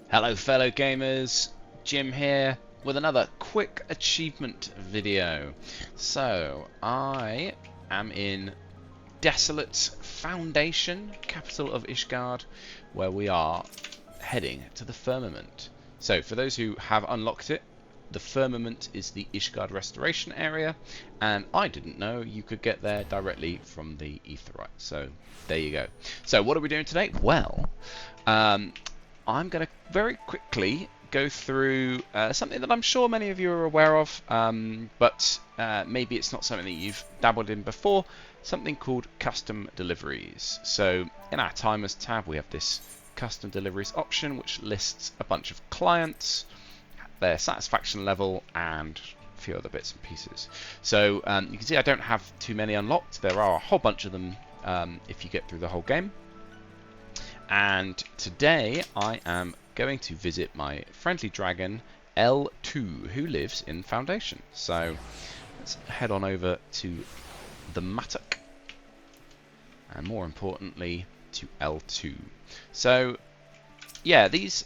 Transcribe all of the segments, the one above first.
Hello fellow gamers, Jim here with another quick achievement video. So, I am in Desolate Foundation, capital of Ishgard, where we are heading to the Firmament. So, for those who have unlocked it, the Firmament is the Ishgard restoration area, and I didn't know you could get there directly from the Aetheryte. So, there you go. So, what are we doing today? Well, I'm going to very quickly go through something that I'm sure many of you are aware of, but maybe it's not something that you've dabbled in before, something called custom deliveries. So in our timers tab we have this custom deliveries option which lists a bunch of clients, their satisfaction level, and a few other bits and pieces. So you can see I don't have too many unlocked. There are a whole bunch of them if you get through the whole game. And today I am going to visit my friendly dragon L2 who lives in Foundation. So let's head on over to the Mattock, and more importantly to L2. So yeah, these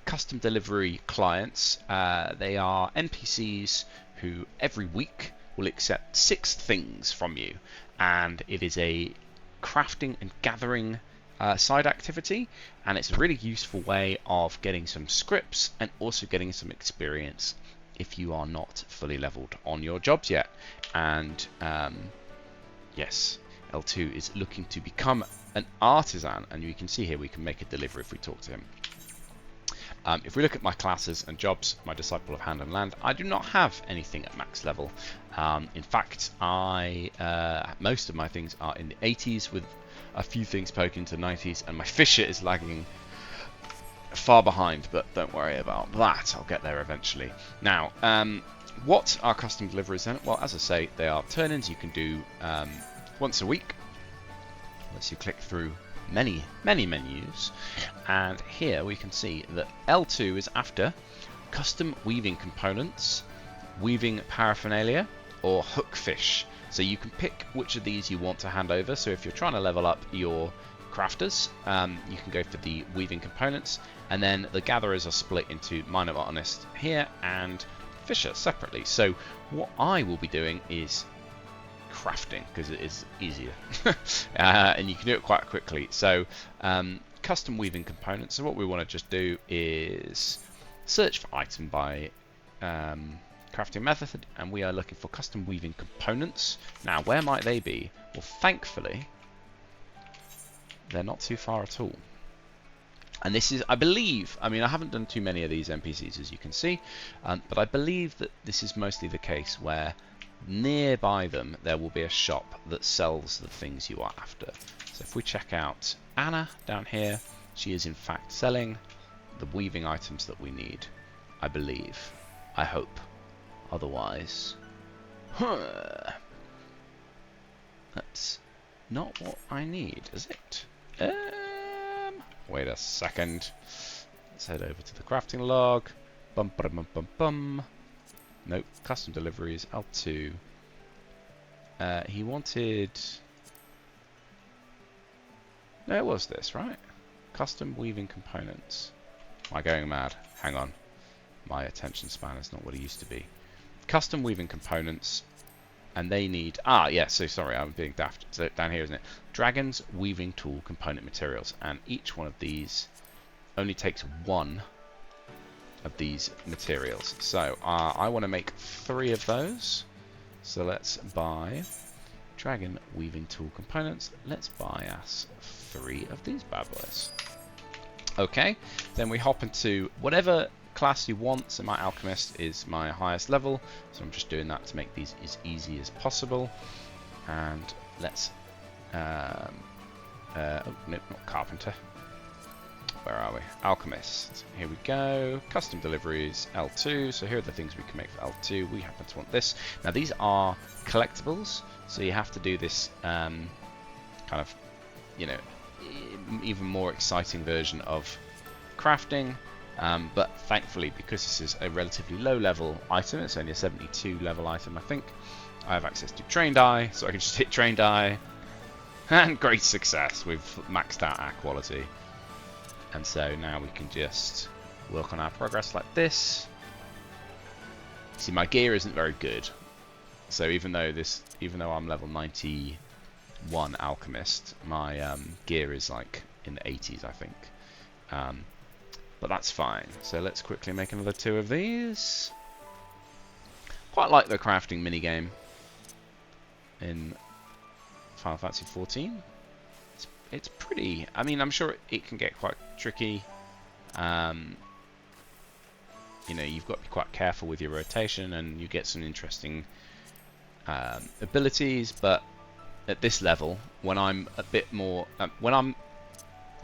custom delivery clients, they are NPCs who every week will accept 6 things from you, and it is a crafting and gathering side activity, and it's a really useful way of getting some scripts and also getting some experience if you are not fully leveled on your jobs yet. And yes, L2 is looking to become an artisan, and you can see here we can make a delivery if we talk to him. If we look at my classes and jobs, my Disciple of Hand and Land, I do not have anything at max level. In fact, most of my things are in the 80s, with a few things poking to 90s, and my Fisher is lagging far behind, but don't worry about that, I'll get there eventually. Now, what are custom deliveries then? Well, as I say, they are turn-ins you can do once a week. Once you click through many menus, and here we can see that L2 is after custom weaving components, weaving paraphernalia, or hookfish. So you can pick which of these you want to hand over. So if you're trying to level up your crafters, you can go for the weaving components, and then the gatherers are split into minor botanist here and fisher separately. So what I will be doing is crafting, because it is easier and you can do it quite quickly. So custom weaving components, so what we want to just do is search for item by crafting method, and we are looking for custom weaving components. Now where might they be? Well, thankfully they're not too far at all. And this is, I believe, I mean I haven't done too many of these NPCs as you can see, but I believe that this is mostly the case where nearby them there will be a shop that sells the things you are after. So if we check out Anna down here, she is in fact selling the weaving items that we need, I believe. I hope. Otherwise, that's not what I need, is it? Wait a second. Let's head over to the crafting log. Bum bum bum bum bum. Nope, custom deliveries, L2. He wanted... No, it was this, right? Custom weaving components. Am I going mad? Hang on. My attention span is not what it used to be. Custom weaving components, and they need... Ah, yeah, so sorry, I'm being daft. So down here, isn't it? Dragon's weaving tool component materials, and each one of these only takes 1 of these materials. So I want to make 3 of those. So let's buy dragon weaving tool components. Let's buy us 3 of these bad boys. Okay, then we hop into whatever class you want. So my alchemist is my highest level, so I'm just doing that to make these as easy as possible. And let's oh nope, not carpenter. Where are we? Alchemist. Here we go. Custom deliveries, L2. So here are the things we can make for L2. We happen to want this. Now these are collectibles, so you have to do this kind of, you know, even more exciting version of crafting. But thankfully, because this is a relatively low level item, it's only a 72 level item I think, I have access to train die, so I can just hit train die, and great success, we've maxed out our quality. And so now we can just work on our progress like this. See, my gear isn't very good. So even though I'm level 91 alchemist, my gear is like in the 80s, I think. But that's fine. So let's quickly make another 2 of these. Quite like the crafting minigame in Final Fantasy XIV. It's pretty. I mean, I'm sure it can get quite tricky. You know, you've got to be quite careful with your rotation, and you get some interesting abilities. But at this level, when I'm a bit more, when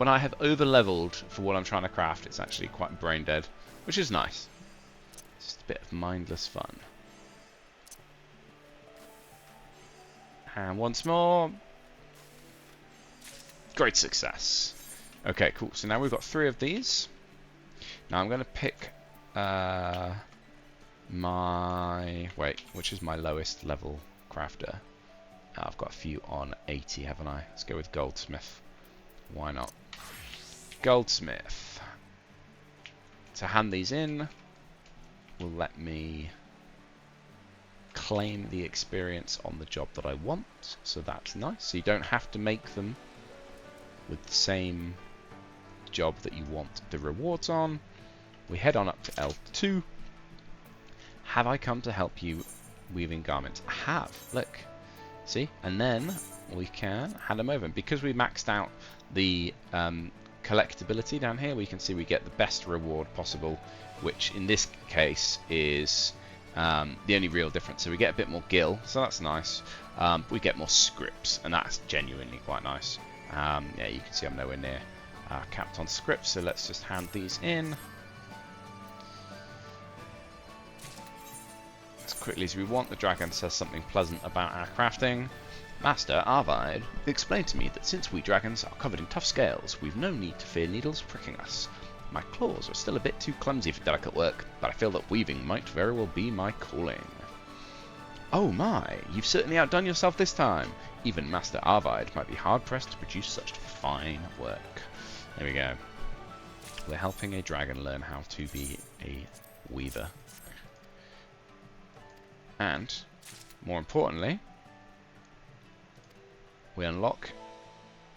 I have over-leveled for what I'm trying to craft, it's actually quite brain dead, which is nice. It's just a bit of mindless fun. And once more. Great success. Okay, cool. So now we've got 3 of these. Now I'm going to pick which is my lowest level crafter? I've got a few on 80, haven't I? Let's go with Goldsmith. Why not? Goldsmith. To hand these in will let me claim the experience on the job that I want, so that's nice. So you don't have to make them with the same job that you want the rewards on. We head on up to L2. Have I come to help you weaving garments? I have. Look. See? And then we can hand them over. And because we maxed out the collectability down here, we can see we get the best reward possible, which in this case is the only real difference. So we get a bit more gil, so that's nice. We get more scripts, and that's genuinely quite nice. Yeah, you can see I'm nowhere near capped on scripts, so let's just hand these in as quickly as we want. The dragon says something pleasant about our crafting. Master Arvide explained to me that since we dragons are covered in tough scales, we've no need to fear needles pricking us. My claws are still a bit too clumsy for delicate work, but I feel that weaving might very well be my calling. Oh my, you've certainly outdone yourself this time. Even Master Arvide might be hard-pressed to produce such fine work. There we go. We're helping a dragon learn how to be a weaver. And, more importantly, we unlock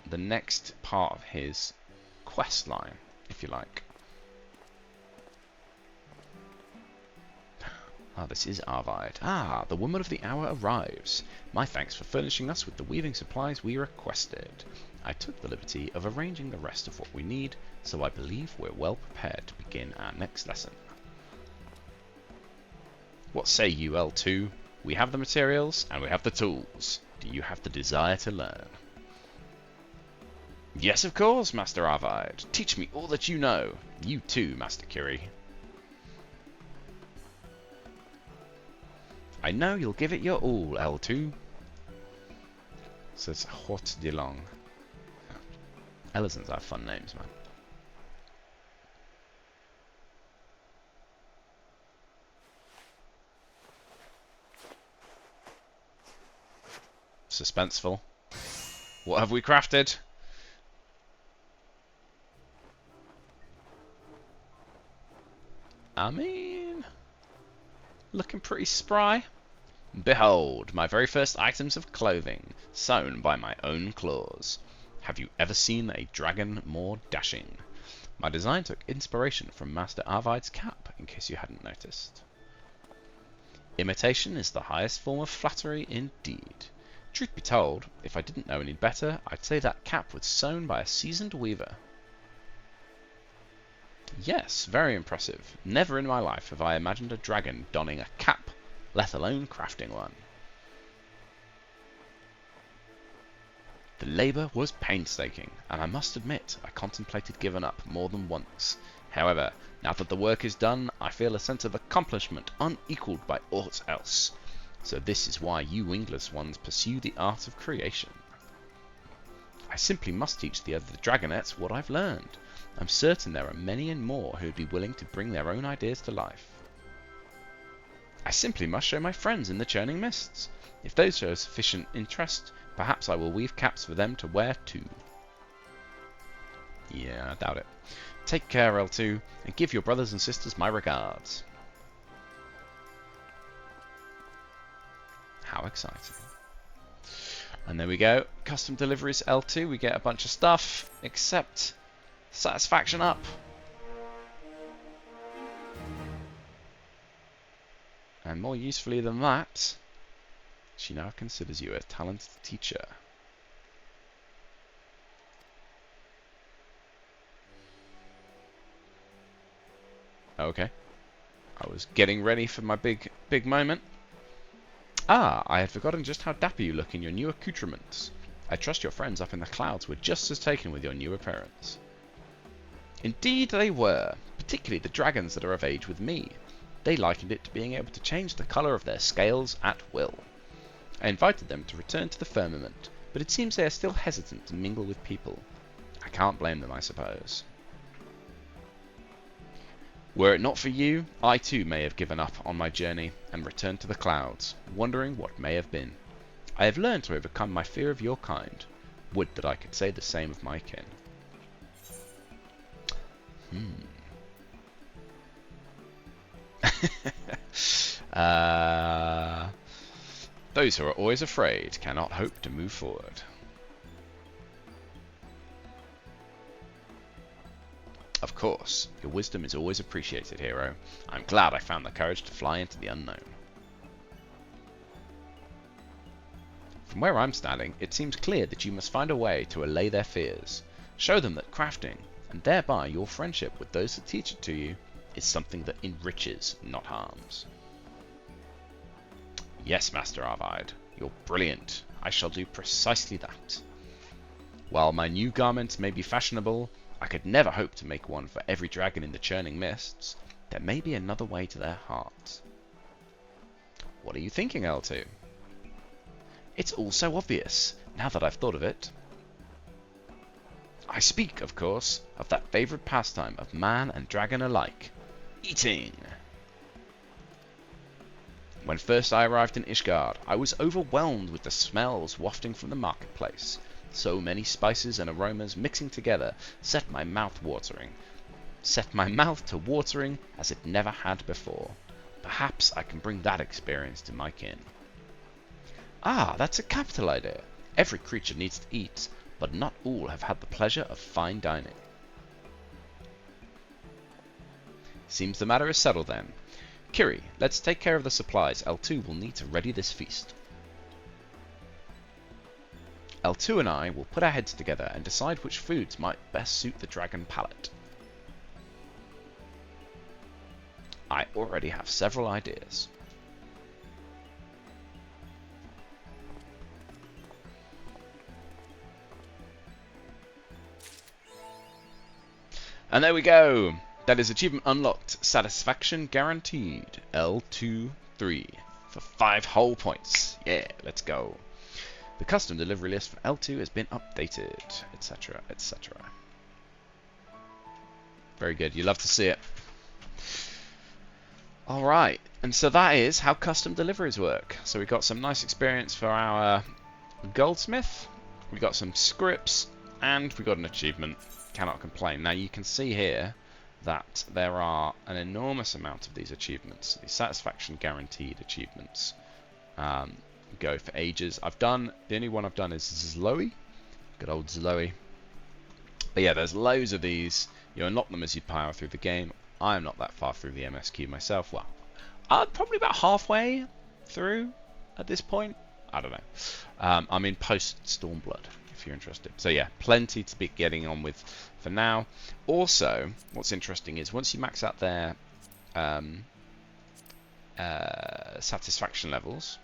the next part of his quest line, if you like. Ah, this is Arvide. Ah, the woman of the hour arrives. My thanks for furnishing us with the weaving supplies we requested. I took the liberty of arranging the rest of what we need, so I believe we're well prepared to begin our next lesson. What say you, L2? We have the materials, and we have the tools. Do you have the desire to learn? Yes, of course, Master Arvide. Teach me all that you know. You too, Master Curie. I know you'll give it your all, L2. So it's Hot de Long. Elizons have fun names, man. Suspenseful. What have we crafted? I mean, looking pretty spry. Behold, my very first items of clothing, sewn by my own claws. Have you ever seen a dragon more dashing? My design took inspiration from Master Arvide's cap, in case you hadn't noticed. Imitation is the highest form of flattery indeed. Truth be told, if I didn't know any better, I'd say that cap was sewn by a seasoned weaver. Yes, very impressive. Never in my life have I imagined a dragon donning a cap, let alone crafting one. The labour was painstaking, and I must admit I contemplated giving up more than once. However, now that the work is done, I feel a sense of accomplishment unequalled by aught else. So this is why you wingless ones pursue the art of creation. I simply must teach the other dragonettes what I've learned. I'm certain there are many and more who would be willing to bring their own ideas to life. I simply must show my friends in the churning mists. If those show sufficient interest, perhaps I will weave caps for them to wear too. Yeah, I doubt it. Take care, L2, and give your brothers and sisters my regards. How exciting. And there we go. Custom deliveries L2. We get a bunch of stuff, except satisfaction up. And more usefully than that, she now considers you a talented teacher. Okay. I was getting ready for my big moment. Ah, I had forgotten just how dapper you look in your new accoutrements. I trust your friends up in the clouds were just as taken with your new appearance. Indeed they were, particularly the dragons that are of age with me. They likened it to being able to change the colour of their scales at will. I invited them to return to the firmament, but it seems they are still hesitant to mingle with people. I can't blame them, I suppose. Were it not for you, I too may have given up on my journey and returned to the clouds, wondering what may have been. I have learned to overcome my fear of your kind. Would that I could say the same of my kin. Those who are always afraid cannot hope to move forward. Of course, your wisdom is always appreciated, hero. I'm glad I found the courage to fly into the unknown. From where I'm standing, it seems clear that you must find a way to allay their fears. Show them that crafting, and thereby your friendship with those that teach it to you, is something that enriches, not harms. Yes, Master Arvide, you're brilliant. I shall do precisely that. While my new garments may be fashionable, I could never hope to make one for every dragon in the churning mists. There may be another way to their hearts. What are you thinking, L2? It's all so obvious, now that I've thought of it. I speak, of course, of that favourite pastime of man and dragon alike, eating. When first I arrived in Ishgard, I was overwhelmed with the smells wafting from the marketplace. So many spices and aromas mixing together set my mouth to watering as it never had before. Perhaps I can bring that experience to my kin. Ah, that's a capital idea. Every creature needs to eat, but not all have had the pleasure of fine dining. Seems the matter is settled then. Kiri, let's take care of the supplies L2 will need to ready this feast. L2 and I will put our heads together and decide which foods might best suit the dragon palate. I already have several ideas. And there we go! That is achievement unlocked. Satisfaction guaranteed. L2-3 for 5 whole points. Yeah, let's go. The custom delivery list for L2 has been updated, etc., etc. Very good. You love to see it. Alright, and so that is how custom deliveries work. So we got some nice experience for our goldsmith. We got some scripts, and we got an achievement. Cannot complain. Now you can see here that there are an enormous amount of these achievements, these satisfaction guaranteed achievements. Go for ages. The only one I've done is Zloe. Good old Zloe. But yeah, there's loads of these. You unlock them as you power through the game. I'm not that far through the MSQ myself. Well, I'm probably about halfway through at this point. I don't know. I'm in post Stormblood, if you're interested. So yeah, plenty to be getting on with for now. Also, what's interesting is once you max out their satisfaction levels,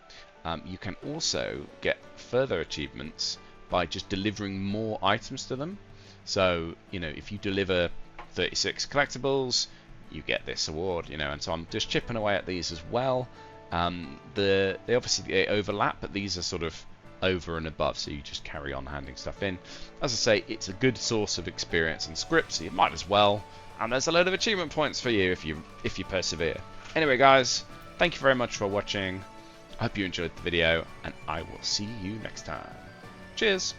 you can also get further achievements by just delivering more items to them. So, you know, if you deliver 36 collectibles, you get this award, you know, and so I'm just chipping away at these as well. They obviously overlap, but these are sort of over and above, so you just carry on handing stuff in. As I say, it's a good source of experience and scripts, so you might as well. And there's a load of achievement points for you if you persevere. Anyway, guys, thank you very much for watching. I hope you enjoyed the video, and I will see you next time. Cheers!